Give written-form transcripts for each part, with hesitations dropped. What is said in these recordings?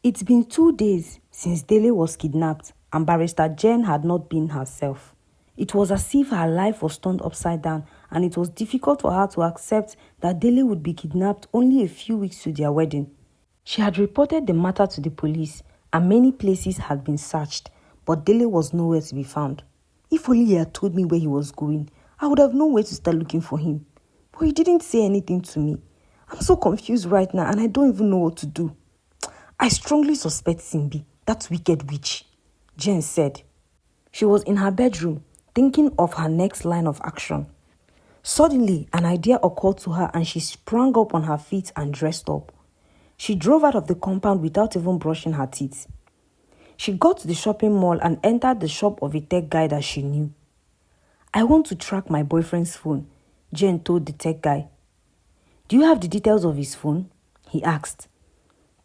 It's been 2 days since Dele was kidnapped and Barrister Jen had not been herself. It was as if her life was turned upside down, and it was difficult for her to accept that Dele would be kidnapped only a few weeks to their wedding. She had reported the matter to the police and many places had been searched, but Dele was nowhere to be found. If only he had told me where he was going, I would have known where to start looking for him. But he didn't say anything to me. I'm so confused right now and I don't even know what to do. I strongly suspect Simbi, that wicked witch, Jen said. She was in her bedroom, thinking of her next line of action. Suddenly, an idea occurred to her and she sprang up on her feet and dressed up. She drove out of the compound without even brushing her teeth. She got to the shopping mall and entered the shop of a tech guy that she knew. I want to track my boyfriend's phone, Jen told the tech guy. Do you have the details of his phone? He asked.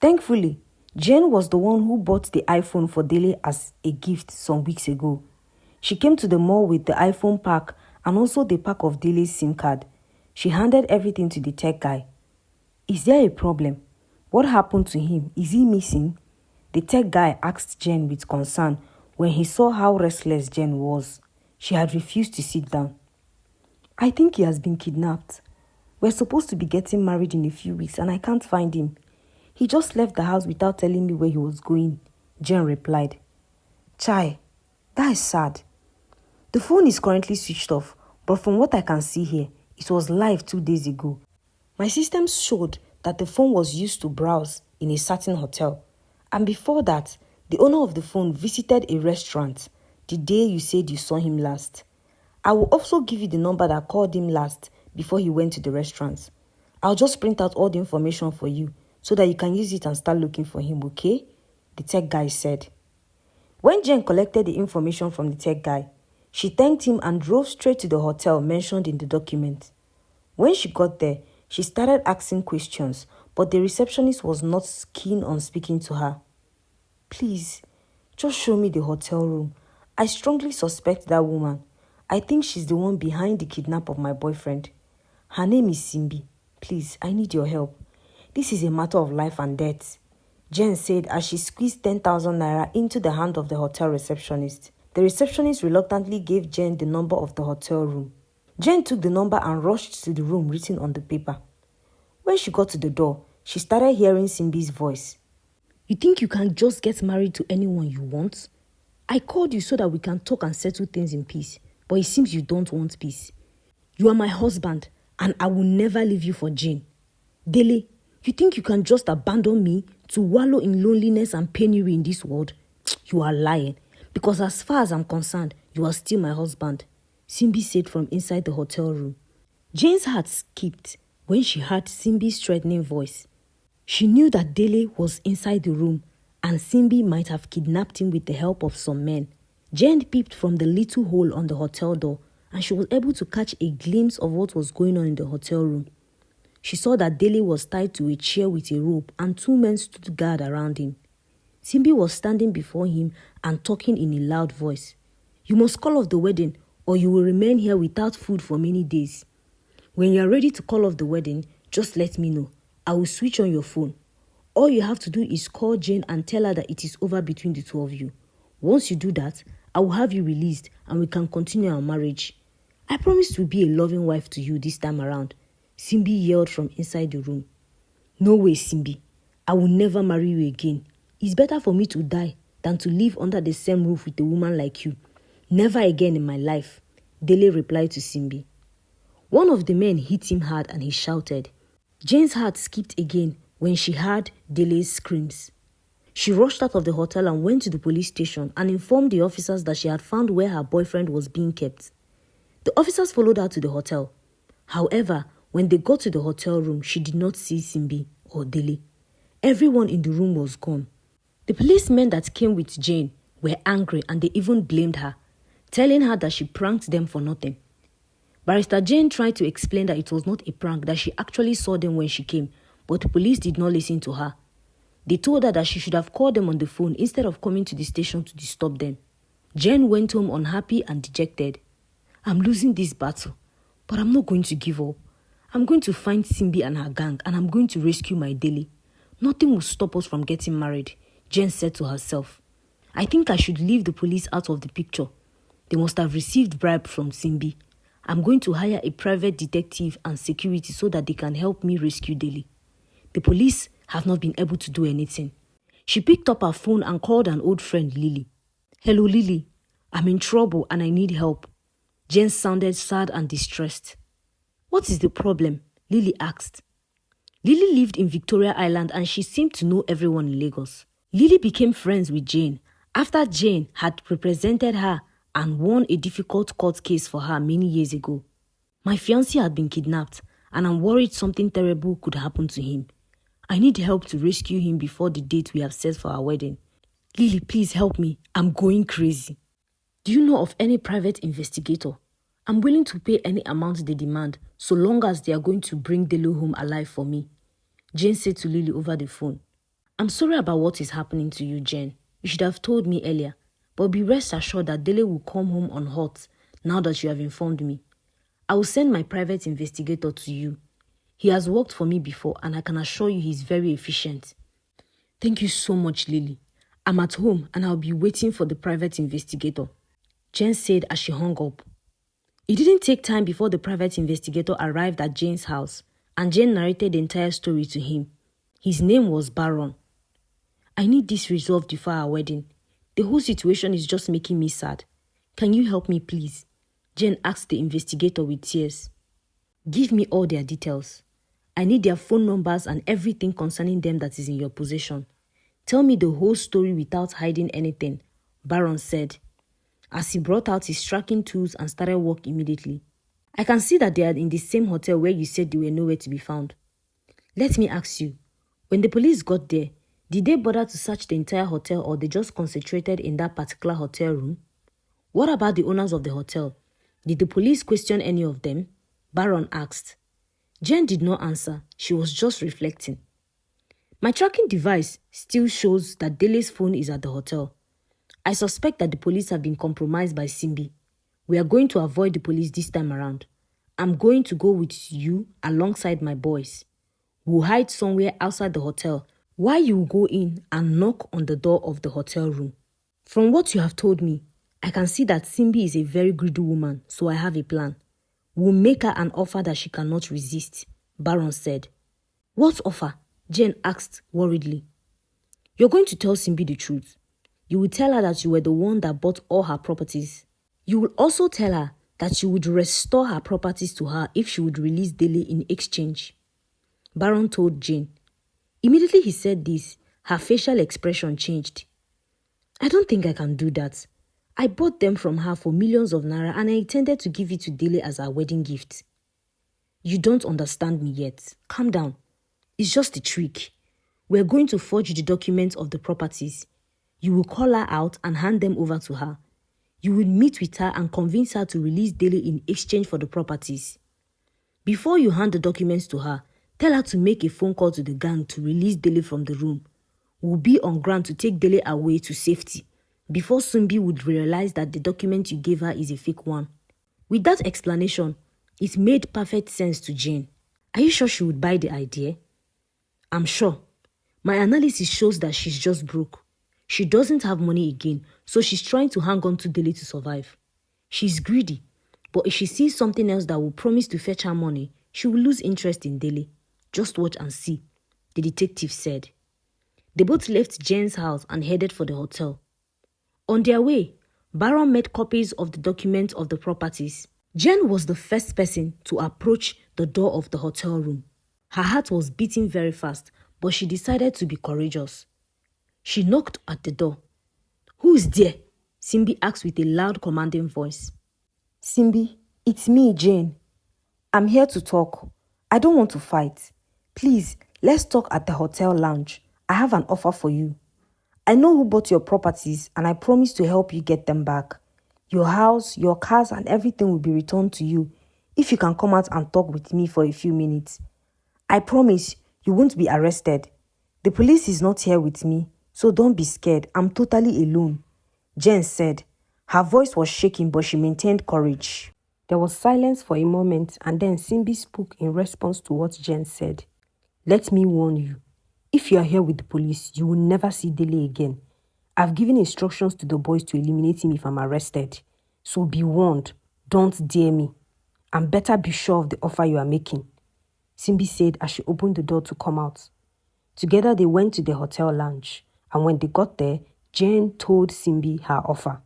Thankfully, Jen was the one who bought the iPhone for Dele as a gift some weeks ago. She came to the mall with the iPhone pack and also the pack of Dele's SIM card. She handed everything to the tech guy. Is there a problem? What happened to him? Is he missing? The tech guy asked Jen with concern when he saw how restless Jen was. She had refused to sit down. I think he has been kidnapped. We're supposed to be getting married in a few weeks and I can't find him. He just left the house without telling me where he was going, Jen replied. Chai, that is sad. The phone is currently switched off, but from what I can see here, it was live 2 days ago. My systems showed that the phone was used to browse in a certain hotel. And before that, the owner of the phone visited a restaurant the day you said you saw him last. I will also give you the number that called him last before he went to the restaurant. I'll just print out all the information for you so that you can use it and start looking for him, okay? The tech guy said. When Jen collected the information from the tech guy, she thanked him and drove straight to the hotel mentioned in the document. When she got there, she started asking questions, but the receptionist was not keen on speaking to her. Please, just show me the hotel room. I strongly suspect that woman. I think she's the one behind the kidnap of my boyfriend. Her name is Simbi. Please, I need your help. This is a matter of life and death, Jen said as she squeezed 10,000 naira into the hand of the hotel receptionist. The receptionist reluctantly gave Jen the number of the hotel room. Jen took the number and rushed to the room written on the paper. When she got to the door, she started hearing Simbi's voice. You think you can just get married to anyone you want? I called you so that we can talk and settle things in peace, but it seems you don't want peace. You are my husband, and I will never leave you for Jane. Dele, you think you can just abandon me to wallow in loneliness and penury in this world? You are lying, because as far as I'm concerned, you are still my husband, Simbi said from inside the hotel room. Jane's heart skipped when she heard Simbi's threatening voice. She knew that Dele was inside the room and Simbi might have kidnapped him with the help of some men. Jane peeped from the little hole on the hotel door and she was able to catch a glimpse of what was going on in the hotel room. She saw that Dele was tied to a chair with a rope and 2 men stood guard around him. Simbi was standing before him and talking in a loud voice. You must call off the wedding or you will remain here without food for many days. When you are ready to call off the wedding, just let me know. I will switch on your phone. All you have to do is call Jane and tell her that it is over between the two of you. Once you do that, I will have you released and we can continue our marriage. I promise to be a loving wife to you this time around, Simbi yelled from inside the room. No way, Simbi. I will never marry you again. It's better for me to die than to live under the same roof with a woman like you. Never again in my life, Dele replied to Simbi. One of the men hit him hard and he shouted. Jane's heart skipped again when she heard Dele's screams. She rushed out of the hotel and went to the police station and informed the officers that she had found where her boyfriend was being kept. The officers followed her to the hotel. However, when they got to the hotel room, she did not see Simbi or Dele. Everyone in the room was gone. The policemen that came with Jane were angry and they even blamed her, telling her that she pranked them for nothing. Barrister Jane tried to explain that it was not a prank, that she actually saw them when she came, but the police did not listen to her. They told her that she should have called them on the phone instead of coming to the station to disturb them. Jane went home unhappy and dejected. I'm losing this battle, but I'm not going to give up. I'm going to find Simbi and her gang and I'm going to rescue my Dele. Nothing will stop us from getting married. Jen said to herself. I think I should leave the police out of the picture. They must have received bribe from Simbi. I'm going to hire a private detective and security so that they can help me rescue Dele. The police have not been able to do anything. She picked up her phone and called an old friend, Lily. Hello, Lily. I'm in trouble and I need help. Jen sounded sad and distressed. What is the problem? Lily asked. Lily lived in Victoria Island and she seemed to know everyone in Lagos. Lily became friends with Jane after Jane had represented her and won a difficult court case for her many years ago. My fiancé had been kidnapped and I'm worried something terrible could happen to him. I need help to rescue him before the date we have set for our wedding. Lily, please help me. I'm going crazy. Do you know of any private investigator? I'm willing to pay any amount they demand so long as they are going to bring Dele home alive for me. Jane said to Lily over the phone. I'm sorry about what is happening to you, Jane. You should have told me earlier. But be rest assured that Dele will come home unhurt now that you have informed me. I will send my private investigator to you. He has worked for me before and I can assure you he is very efficient. Thank you so much, Lily. I'm at home and I'll be waiting for the private investigator. Jen said as she hung up. It didn't take time before the private investigator arrived at Jane's house and Jane narrated the entire story to him. His name was Baron. I need this resolved before our wedding. The whole situation is just making me sad. Can you help me, please? Jane asked the investigator with tears. Give me all their details. I need their phone numbers and everything concerning them that is in your possession. Tell me the whole story without hiding anything, Baron said, as he brought out his tracking tools and started work immediately. I can see that they are in the same hotel where you said they were nowhere to be found. Let me ask you, when the police got there, did they bother to search the entire hotel or they just concentrated in that particular hotel room? What about the owners of the hotel? Did the police question any of them? Baron asked. Jen did not answer. She was just reflecting. My tracking device still shows that Dele's phone is at the hotel. I suspect that the police have been compromised by Simbi. We are going to avoid the police this time around. I'm going to go with you alongside my boys. We'll hide somewhere outside the hotel while you go in and knock on the door of the hotel room. From what you have told me, I can see that Simbi is a very greedy woman, so I have a plan. We'll make her an offer that she cannot resist, Baron said. What offer? Jane asked worriedly. You're going to tell Simbi the truth. You will tell her that you were the one that bought all her properties. You will also tell her that you would restore her properties to her if she would release Dele in exchange. Baron told Jane. Immediately he said this, her facial expression changed. I don't think I can do that. I bought them from her for millions of naira and I intended to give it to Dele as our wedding gift. You don't understand me yet. Calm down. It's just a trick. We're going to forge the documents of the properties. You will call her out and hand them over to her. You will meet with her and convince her to release Dele in exchange for the properties. Before you hand the documents to her, tell her to make a phone call to the gang to release Dele from the room. We'll be on ground to take Dele away to safety before Simbi would realize that the document you gave her is a fake one. With that explanation, it made perfect sense to Jane. Are you sure she would buy the idea? I'm sure. My analysis shows that she's just broke. She doesn't have money again, so she's trying to hang on to Dele to survive. She's greedy, but if she sees something else that will promise to fetch her money, she will lose interest in Dele. Just watch and see, the detective said. They both left Jane's house and headed for the hotel. On their way, Baron made copies of the documents of the properties. Jane was the first person to approach the door of the hotel room. Her heart was beating very fast, but she decided to be courageous. She knocked at the door. Who is there? Simbi asked with a loud, commanding voice. Simbi, it's me, Jane. I'm here to talk. I don't want to fight. Please, let's talk at the hotel lounge. I have an offer for you. I know who bought your properties and I promise to help you get them back. Your house, your cars and everything will be returned to you if you can come out and talk with me for a few minutes. I promise you won't be arrested. The police is not here with me, so don't be scared. I'm totally alone, Jen said. Her voice was shaking, but she maintained courage. There was silence for a moment and then Simbi spoke in response to what Jen said. Let me warn you. If you are here with the police, you will never see Dele again. I've given instructions to the boys to eliminate him if I'm arrested. So be warned, don't dare me. And better be sure of the offer you are making, Simbi said as she opened the door to come out. Together they went to the hotel lounge, and when they got there, Jane told Simbi her offer.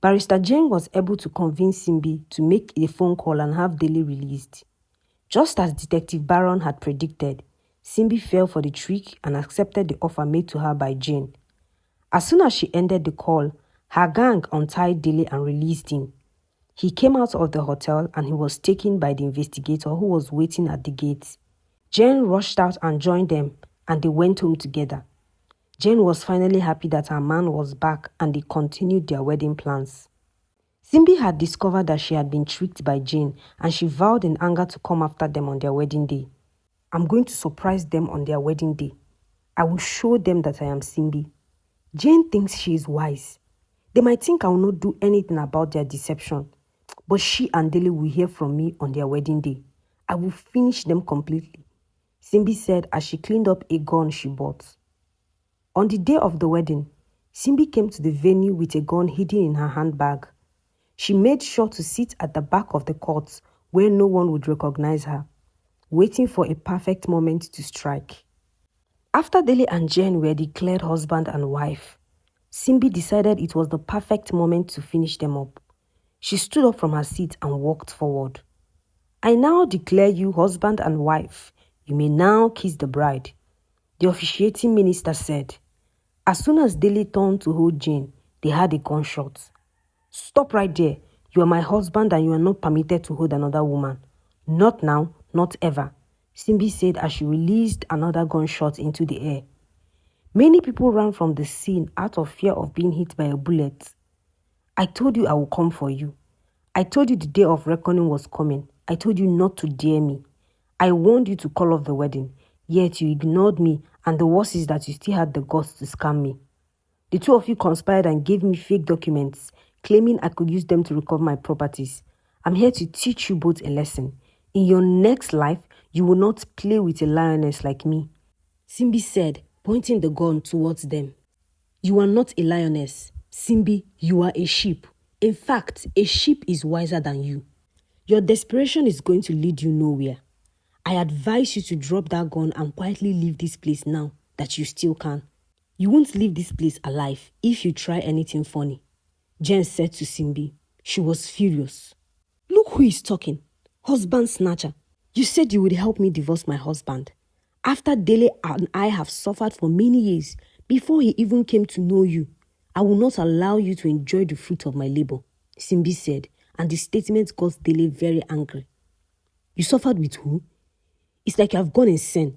Barrister Jane was able to convince Simbi to make a phone call and have Dele released. Just as Detective Baron had predicted, Simbi fell for the trick and accepted the offer made to her by Jane. As soon as she ended the call, her gang untied Dele and released him. He came out of the hotel and he was taken by the investigator who was waiting at the gate. Jane rushed out and joined them, and they went home together. Jane was finally happy that her man was back and they continued their wedding plans. Simbi had discovered that she had been tricked by Jane, and she vowed in anger to come after them on their wedding day. I'm going to surprise them on their wedding day. I will show them that I am Simbi. Jane thinks she is wise. They might think I will not do anything about their deception, but she and Dele will hear from me on their wedding day. I will finish them completely, Simbi said as she cleaned up a gun she bought. On the day of the wedding, Simbi came to the venue with a gun hidden in her handbag. She made sure to sit at the back of the court where no one would recognize her, waiting for a perfect moment to strike. After Dele and Jane were declared husband and wife, Simbi decided it was the perfect moment to finish them up. She stood up from her seat and walked forward. I now declare you husband and wife. You may now kiss the bride, the officiating minister said. As soon as Dele turned to hold Jane, they had a gunshot. Stop right there. You are my husband and you are not permitted to hold another woman. Not now, not ever, Simbi said as she released another gunshot into the air. Many people ran from the scene out of fear of being hit by a bullet. I told you I will come for you. I told you the day of reckoning was coming. I told you not to dare me. I warned you to call off the wedding, yet you ignored me, and the worst is that you still had the guts to scam me. The two of you conspired and gave me fake documents, claiming I could use them to recover my properties. I'm here to teach you both a lesson. In your next life, you will not play with a lioness like me, Simbi said, pointing the gun towards them. You are not a lioness. Simbi, you are a sheep. In fact, a sheep is wiser than you. Your desperation is going to lead you nowhere. I advise you to drop that gun and quietly leave this place now that you still can. You won't leave this place alive if you try anything funny, Jen said to Simbi. She was furious. Look who is talking. Husband snatcher. You said you would help me divorce my husband. After Dele and I have suffered for many years before he even came to know you, I will not allow you to enjoy the fruit of my labor, Simbi said, and the statement got Dele very angry. You suffered with who? It's like you have gone insane.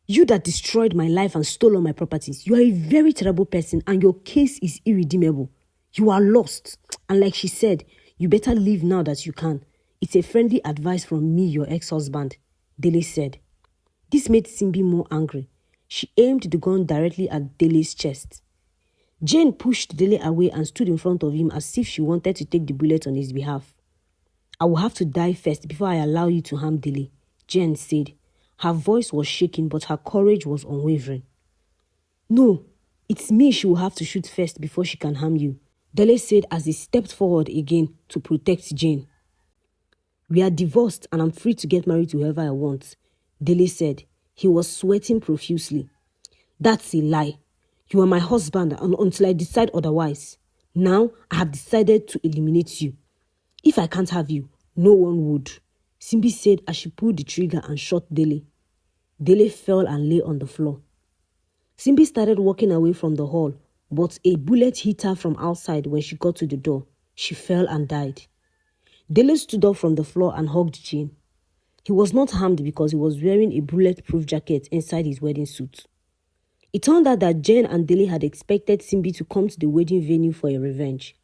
You that destroyed my life and stole all my properties, you are a very terrible person and your case is irredeemable. You are lost. And like she said, you better leave now that you can. It's a friendly advice from me, your ex-husband, Dele said. This made Simbi more angry. She aimed the gun directly at Dele's chest. Jane pushed Dele away and stood in front of him as if she wanted to take the bullet on his behalf. I will have to die first before I allow you to harm Dele, Jane said. Her voice was shaking, but her courage was unwavering. No, it's me she will have to shoot first before she can harm you, Dele said as he stepped forward again to protect Jane. We are divorced and I'm free to get married to whoever I want, Dele said. He was sweating profusely. That's a lie. You are my husband until I decide otherwise. Now I have decided to eliminate you. If I can't have you, no one would, Simbi said as she pulled the trigger and shot Dele. Dele fell and lay on the floor. Simbi started walking away from the hall, but a bullet hit her from outside when she got to the door. She fell and died. Dele stood up from the floor and hugged Jane. He was not harmed because he was wearing a bulletproof jacket inside his wedding suit. It turned out that Jane and Dele had expected Simbi to come to the wedding venue for a revenge.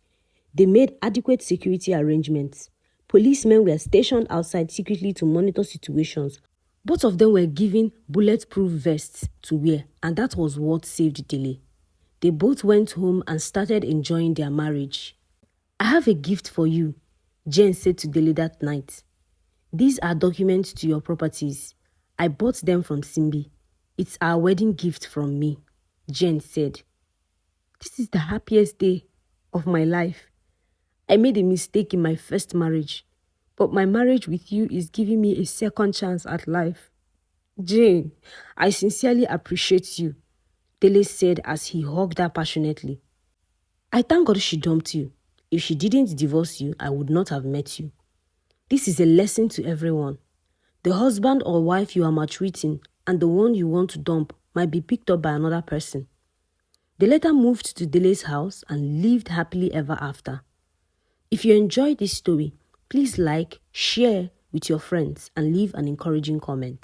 They made adequate security arrangements. Policemen were stationed outside secretly to monitor situations. Both of them were given bulletproof vests to wear, and that was what saved Dele. They both went home and started enjoying their marriage. I have a gift for you, Jane said to Dele that night. These are documents to your properties. I bought them from Simbi. "It's our wedding gift from me," Jen said. "This is the happiest day of my life. I made a mistake in my first marriage, but my marriage with you is giving me a second chance at life. Jane, I sincerely appreciate you," Dele said as he hugged her passionately. "I thank God she dumped you. If she didn't divorce you, I would not have met you. This is a lesson to everyone. The husband or wife you are maltreating and the one you want to dump might be picked up by another person." They later moved to Dele's house and lived happily ever after. If you enjoyed this story, please like, share with your friends, and leave an encouraging comment.